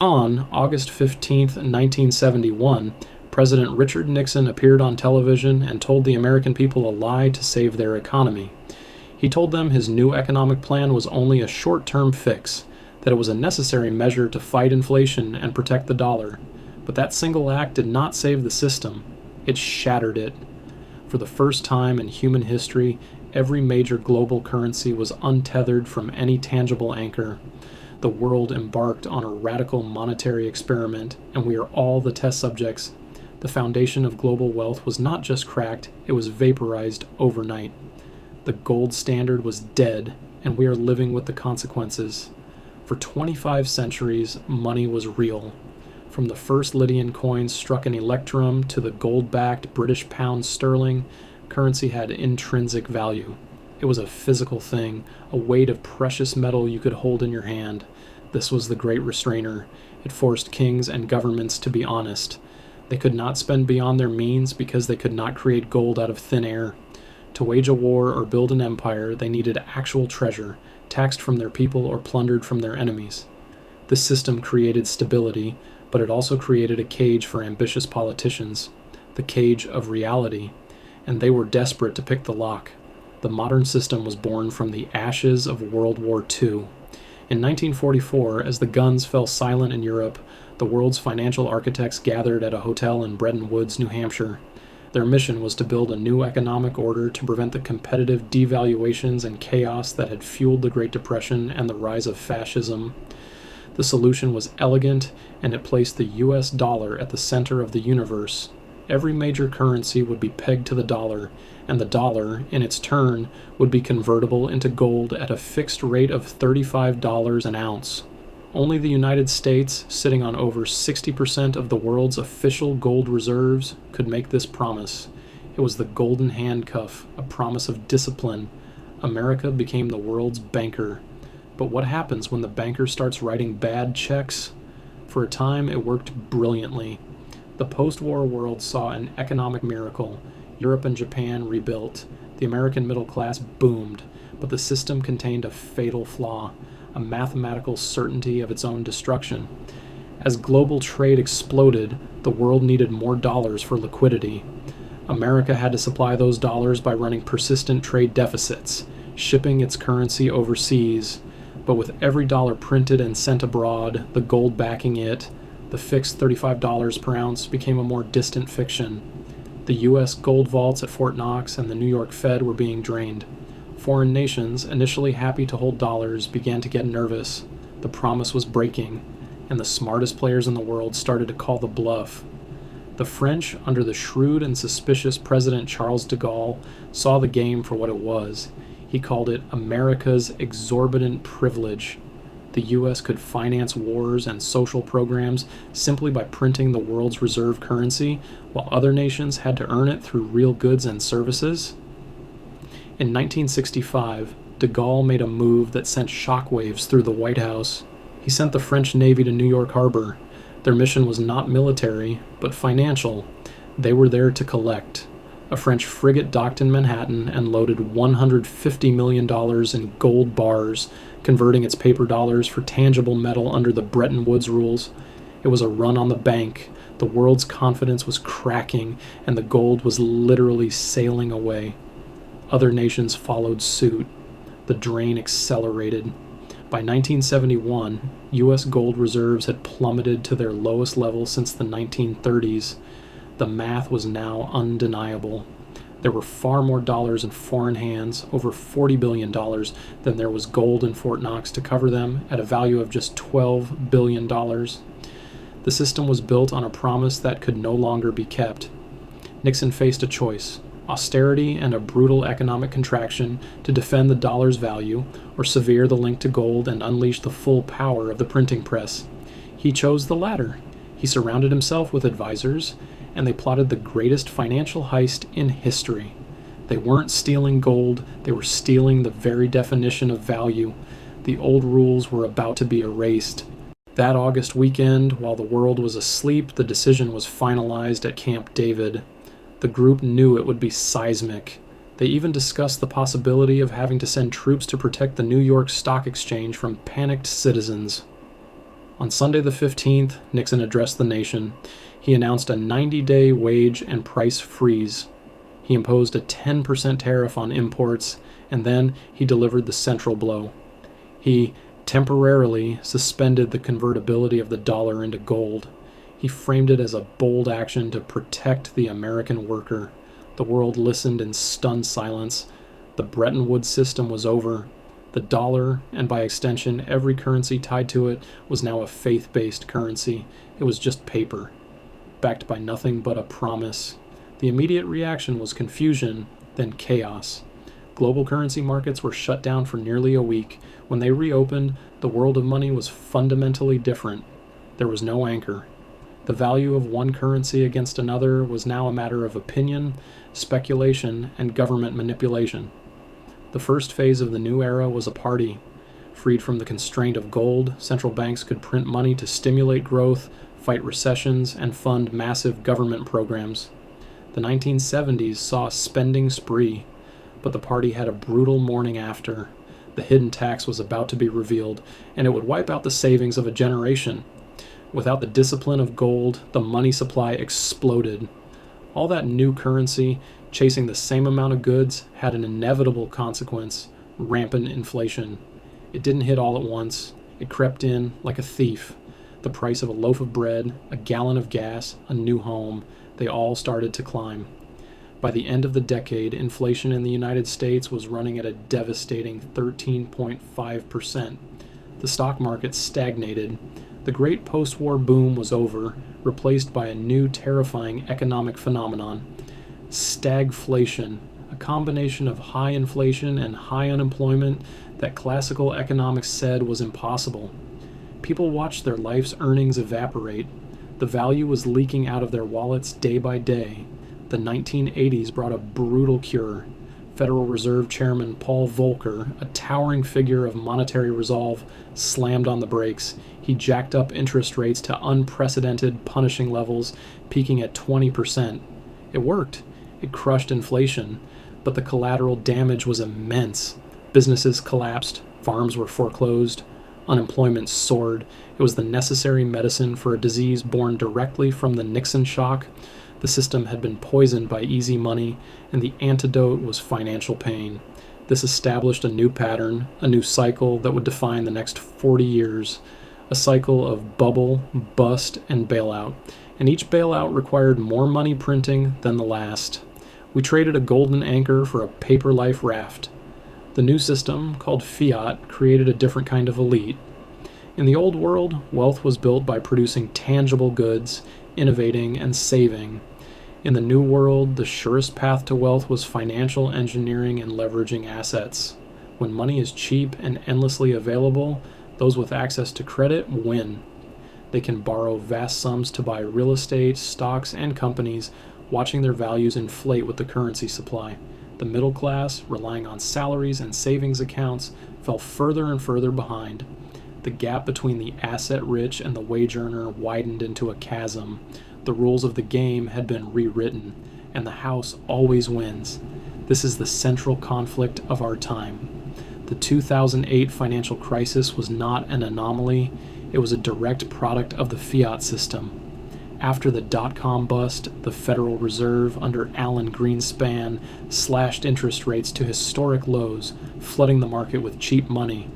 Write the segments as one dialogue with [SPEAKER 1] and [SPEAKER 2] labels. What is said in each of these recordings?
[SPEAKER 1] On August 15, 1971, President Richard Nixon appeared on television and told the American people a lie to save their economy. He told them his new economic plan was only a short-term fix, that it was a necessary measure to fight inflation and protect the dollar. But that single act did not save the system. It shattered it. For the first time in human history, every major global currency was untethered from any tangible anchor. The world embarked on a radical monetary experiment, and we are all the test subjects. The foundation of global wealth was not just cracked, it was vaporized overnight. The gold standard was dead, and we are living with the consequences. For 25 centuries, money was real. From the first Lydian coins struck in electrum to the gold-backed British pound sterling, currency had intrinsic value. It was a physical thing, a weight of precious metal you could hold in your hand. This was the great restrainer. It forced kings and governments to be honest. They could not spend beyond their means because they could not create gold out of thin air. To wage a war or build an empire, they needed actual treasure, taxed from their people or plundered from their enemies. This system created stability, but it also created a cage for ambitious politicians, the cage of reality, and they were desperate to pick the lock. The modern system was born from the ashes of World War II. In 1944, as the guns fell silent in Europe, the world's financial architects gathered at a hotel in Bretton Woods, New Hampshire. Their mission was to build a new economic order to prevent the competitive devaluations and chaos that had fueled the Great Depression and the rise of fascism. The solution was elegant, and it placed the US dollar at the center of the universe. Every major currency would be pegged to the dollar, and the dollar, in its turn, would be convertible into gold at a fixed rate of $35 an ounce. Only the United States, sitting on over 60% of the world's official gold reserves, could make this promise. It was the golden handcuff, a promise of discipline. America became the world's banker. But what happens when the banker starts writing bad checks? For a time, it worked brilliantly. The post-war world saw an economic miracle. Europe and Japan rebuilt. The American middle class boomed, but the system contained a fatal flaw, a mathematical certainty of its own destruction. As global trade exploded, the world needed more dollars for liquidity. America had to supply those dollars by running persistent trade deficits, shipping its currency overseas. But with every dollar printed and sent abroad, the gold backing it, the fixed $35 per ounce became a more distant fiction. The U.S. gold vaults at Fort Knox and the New York Fed were being drained. Foreign nations, initially happy to hold dollars, began to get nervous. The promise was breaking, and the smartest players in the world started to call the bluff. The French, under the shrewd and suspicious President Charles de Gaulle, saw the game for what it was. He called it America's exorbitant privilege. The U.S. could finance wars and social programs simply by printing the world's reserve currency, while other nations had to earn it through real goods and services. In 1965, de Gaulle made a move that sent shockwaves through the White House. He sent the French Navy to New York Harbor. Their mission was not military, but financial. They were there to collect. A French frigate docked in Manhattan and loaded $150 million in gold bars, converting its paper dollars for tangible metal under the Bretton Woods rules. It was a run on the bank. The world's confidence was cracking, and the gold was literally sailing away. Other nations followed suit. The drain accelerated. By 1971, U.S. gold reserves had plummeted to their lowest level since the 1930s. The math was now undeniable. There were far more dollars in foreign hands, over $40 billion, than there was gold in Fort Knox to cover them at a value of just $12 billion. The system was built on a promise that could no longer be kept. Nixon faced a choice: austerity and a brutal economic contraction to defend the dollar's value, or sever the link to gold and unleash the full power of the printing press. He chose the latter. He surrounded himself with advisors, and they plotted the greatest financial heist in history. They weren't stealing gold, they were stealing the very definition of value. The old rules were about to be erased. That August weekend, while the world was asleep, the decision was finalized at Camp David. The group knew it would be seismic. They even discussed the possibility of having to send troops to protect the New York Stock Exchange from panicked citizens. On Sunday the 15th, Nixon addressed the nation. He announced a 90-day wage and price freeze. He imposed a 10% tariff on imports, and then he delivered the central blow. He temporarily suspended the convertibility of the dollar into gold. He framed it as a bold action to protect the American worker. The world listened in stunned silence. The Bretton Woods system was over. The dollar, and by extension every currency tied to it, was now a faith-based currency. It was just paper, backed by nothing but a promise. The immediate reaction was confusion, then chaos. Global currency markets were shut down for nearly a week. When they reopened, the world of money was fundamentally different. There was no anchor. The value of one currency against another was now a matter of opinion, speculation, and government manipulation. The first phase of the new era was a party. Freed from the constraint of gold, central banks could print money to stimulate growth, fight recessions, and fund massive government programs. The 1970s saw a spending spree, but the party had a brutal morning after. The hidden tax was about to be revealed, and it would wipe out the savings of a generation. Without the discipline of gold, the money supply exploded. All that new currency, chasing the same amount of goods, had an inevitable consequence: rampant inflation. It didn't hit all at once. It crept in like a thief. The price of a loaf of bread, a gallon of gas, a new home, they all started to climb. By the end of the decade, inflation in the United States was running at a devastating 13.5%. The stock market stagnated. The great post-war boom was over, replaced by a new terrifying economic phenomenon: stagflation, a combination of high inflation and high unemployment that classical economics said was impossible. People watched their life's earnings evaporate. The value was leaking out of their wallets day by day. The 1980s brought a brutal cure. Federal Reserve Chairman Paul Volcker, a towering figure of monetary resolve, slammed on the brakes. He jacked up interest rates to unprecedented, punishing levels, peaking at 20%. It worked. It crushed inflation, but the collateral damage was immense. Businesses collapsed, farms were foreclosed, unemployment soared. It was the necessary medicine for a disease born directly from the Nixon shock. The system had been poisoned by easy money, and the antidote was financial pain. This established a new pattern, a new cycle that would define the next 40 years, a cycle of bubble, bust, and bailout. And each bailout required more money printing than the last. We traded a golden anchor for a paper life raft. The new system, called fiat, created a different kind of elite. In the old world, wealth was built by producing tangible goods, innovating, and saving. In the new world, the surest path to wealth was financial engineering and leveraging assets. When money is cheap and endlessly available, those with access to credit win. They can borrow vast sums to buy real estate, stocks, and companies, watching their values inflate with the currency supply. The middle class, relying on salaries and savings accounts, fell further and further behind. The gap between the asset-rich and the wage earner widened into a chasm. The rules of the game had been rewritten, and the house always wins. This is the central conflict of our time. The 2008 financial crisis was not an anomaly. It was a direct product of the fiat system. After the dot-com bust, the Federal Reserve under Alan Greenspan slashed interest rates to historic lows, flooding the market with cheap money.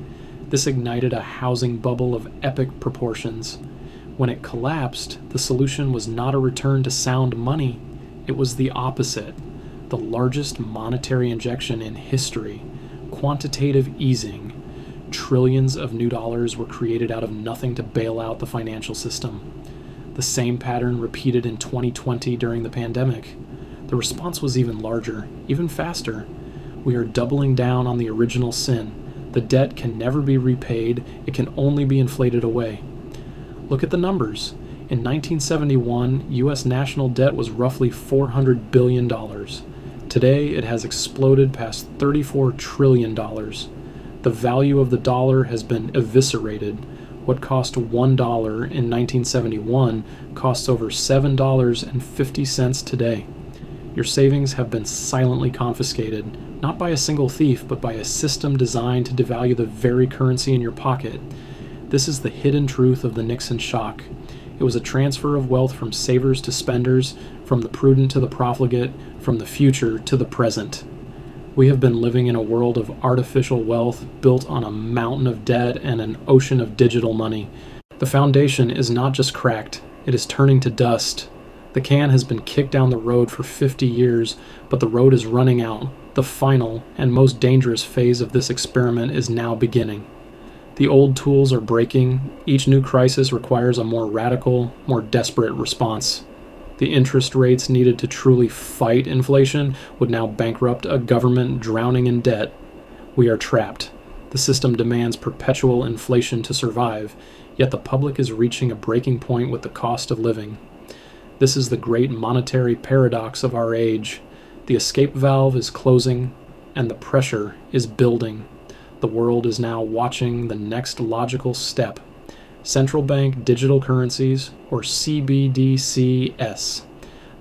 [SPEAKER 1] This ignited a housing bubble of epic proportions. When it collapsed, the solution was not a return to sound money. It was the opposite: the largest monetary injection in history, quantitative easing. Trillions of new dollars were created out of nothing to bail out the financial system. The same pattern repeated in 2020 during the pandemic. The response was even larger, even faster. We are doubling down on the original sin. The debt can never be repaid. It can only be inflated away. Look at the numbers. In 1971, U.S. national debt was roughly $400 billion. Today, it has exploded past $34 trillion. The value of the dollar has been eviscerated. What cost $1 in 1971 costs over $7.50 today. Your savings have been silently confiscated, not by a single thief, but by a system designed to devalue the very currency in your pocket. This is the hidden truth of the Nixon shock. It was a transfer of wealth from savers to spenders, from the prudent to the profligate, from the future to the present. We have been living in a world of artificial wealth built on a mountain of debt and an ocean of digital money. The foundation is not just cracked, it is turning to dust. The can has been kicked down the road for 50 years, but the road is running out. The final and most dangerous phase of this experiment is now beginning. The old tools are breaking. Each new crisis requires a more radical, more desperate response. The interest rates needed to truly fight inflation would now bankrupt a government drowning in debt. We are trapped. The system demands perpetual inflation to survive, yet the public is reaching a breaking point with the cost of living. This is the great monetary paradox of our age. The escape valve is closing, and the pressure is building. The world is now watching the next logical step. Central bank digital currencies, or CBDCs.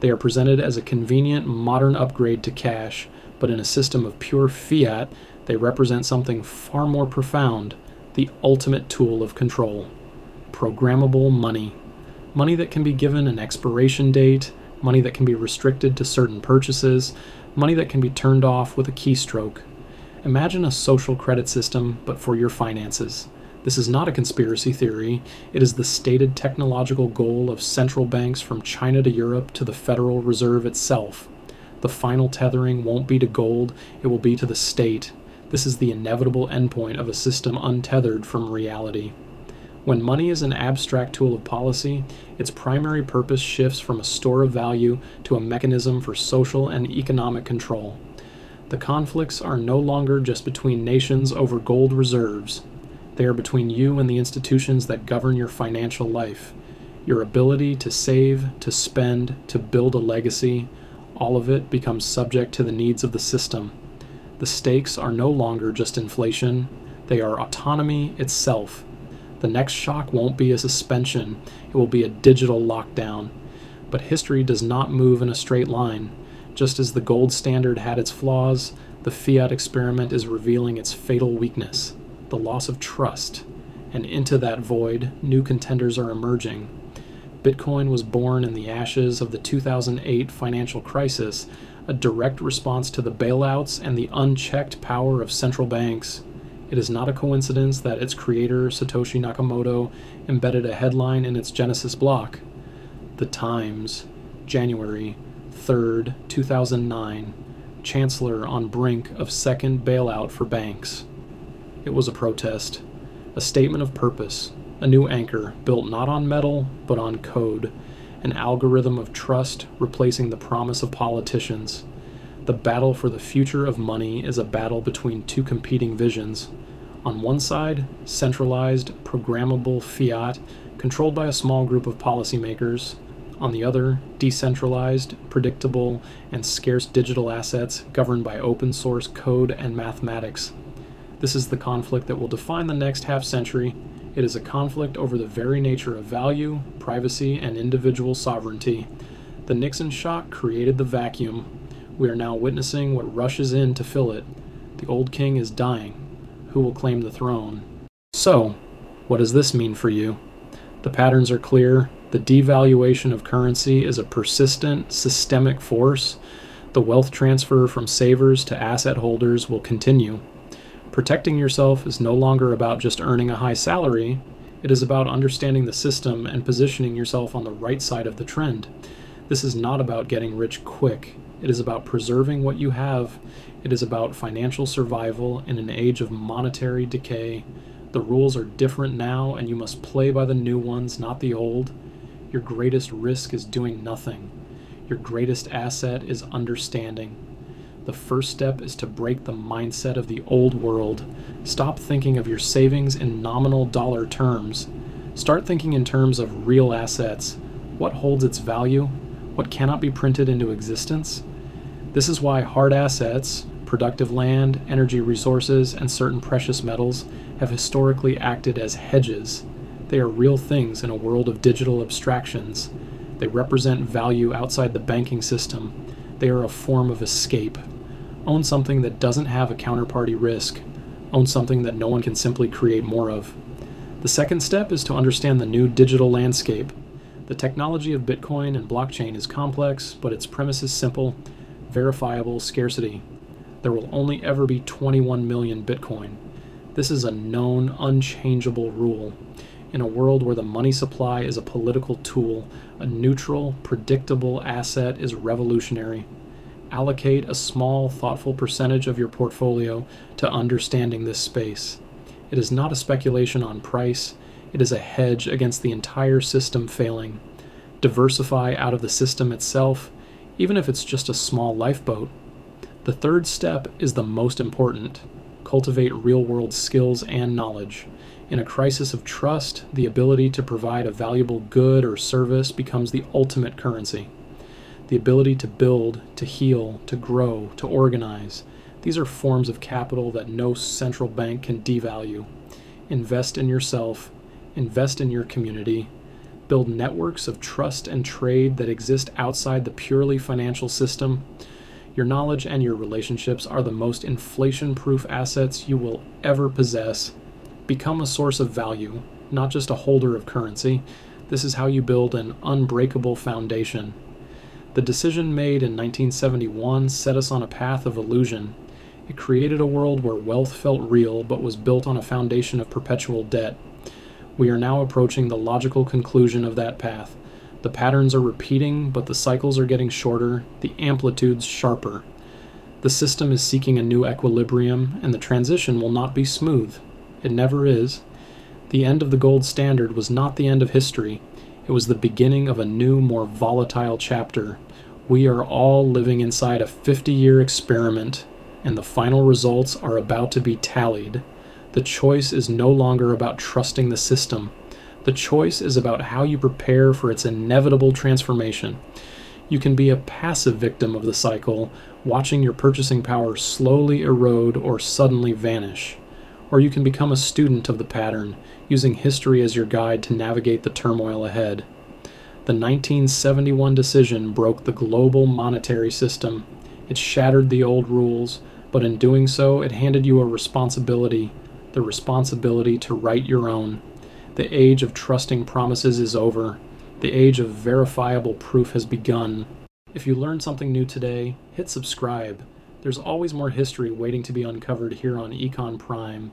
[SPEAKER 1] They are presented as a convenient modern upgrade to cash, but in a system of pure fiat, they represent something far more profound, the ultimate tool of control. Programmable money. Money that can be given an expiration date, money that can be restricted to certain purchases, money that can be turned off with a keystroke. Imagine a social credit system, but for your finances. This is not a conspiracy theory. It is the stated technological goal of central banks from China to Europe to the Federal Reserve itself. The final tethering won't be to gold, it will be to the state. This is the inevitable endpoint of a system untethered from reality. When money is an abstract tool of policy, its primary purpose shifts from a store of value to a mechanism for social and economic control. The conflicts are no longer just between nations over gold reserves. They are between you and the institutions that govern your financial life. Your ability to save, to spend, to build a legacy, all of it becomes subject to the needs of the system. The stakes are no longer just inflation, they are autonomy itself. The next shock won't be a suspension, it will be a digital lockdown. But history does not move in a straight line. Just as the gold standard had its flaws, the fiat experiment is revealing its fatal weakness, the loss of trust. And into that void, new contenders are emerging. Bitcoin was born in the ashes of the 2008 financial crisis, a direct response to the bailouts and the unchecked power of central banks. It is not a coincidence that its creator, Satoshi Nakamoto, embedded a headline in its Genesis block. The Times, January 3rd, 2009, Chancellor on brink of second bailout for banks. It was a protest, a statement of purpose, a new anchor built not on metal, but on code, an algorithm of trust replacing the promise of politicians. The battle for the future of money is a battle between two competing visions. On one side, centralized, programmable fiat controlled by a small group of policymakers. On the other, decentralized, predictable, and scarce digital assets governed by open source code and mathematics. This is the conflict that will define the next half-century. It is a conflict over the very nature of value, privacy, and individual sovereignty. The Nixon shock created the vacuum. We are now witnessing what rushes in to fill it. The old king is dying. Who will claim the throne? So, what does this mean for you? The patterns are clear. The devaluation of currency is a persistent, systemic force. The wealth transfer from savers to asset holders will continue. Protecting yourself is no longer about just earning a high salary. It is about understanding the system and positioning yourself on the right side of the trend. This is not about getting rich quick. It is about preserving what you have. It is about financial survival in an age of monetary decay. The rules are different now, and you must play by the new ones, not the old. Your greatest risk is doing nothing. Your greatest asset is understanding. The first step is to break the mindset of the old world. Stop thinking of your savings in nominal dollar terms. Start thinking in terms of real assets. What holds its value? What cannot be printed into existence? This is why hard assets, productive land, energy resources, and certain precious metals have historically acted as hedges. They are real things in a world of digital abstractions. They represent value outside the banking system. They are a form of escape. Own something that doesn't have a counterparty risk. Own something that no one can simply create more of. The second step is to understand the new digital landscape. The technology of Bitcoin and blockchain is complex, but its premise is simple: verifiable scarcity. There will only ever be 21 million Bitcoin. This is a known, unchangeable rule. In a world where the money supply is a political tool, a neutral, predictable asset is revolutionary. Allocate a small, thoughtful percentage of your portfolio to understanding this space. It is not a speculation on price. It is a hedge against the entire system failing. Diversify out of the system itself, even if it's just a small lifeboat. The third step is the most important. Cultivate real-world skills and knowledge. In a crisis of trust, the ability to provide a valuable good or service becomes the ultimate currency. The ability to build, to heal, to grow, to organize. These are forms of capital that no central bank can devalue. Invest in yourself. Invest in your community. Build networks of trust and trade that exist outside the purely financial system. Your knowledge and your relationships are the most inflation-proof assets you will ever possess. Become a source of value, not just a holder of currency. This is how you build an unbreakable foundation. The decision made in 1971 set us on a path of illusion. It created a world where wealth felt real but was built on a foundation of perpetual debt. We are now approaching the logical conclusion of that path. The patterns are repeating, but the cycles are getting shorter, the amplitudes sharper. The system is seeking a new equilibrium, and the transition will not be smooth. It never is. The end of the gold standard was not the end of history. It was the beginning of a new, more volatile chapter. We are all living inside a 50-year experiment, and the final results are about to be tallied. The choice is no longer about trusting the system. The choice is about how you prepare for its inevitable transformation. You can be a passive victim of the cycle, watching your purchasing power slowly erode or suddenly vanish. Or you can become a student of the pattern, using history as your guide to navigate the turmoil ahead. The 1971 decision broke the global monetary system. It shattered the old rules, but in doing so, it handed you a responsibility, the responsibility to write your own. The age of trusting promises is over. The age of verifiable proof has begun. If you learned something new today, hit subscribe. There's always more history waiting to be uncovered here on Econ Prime.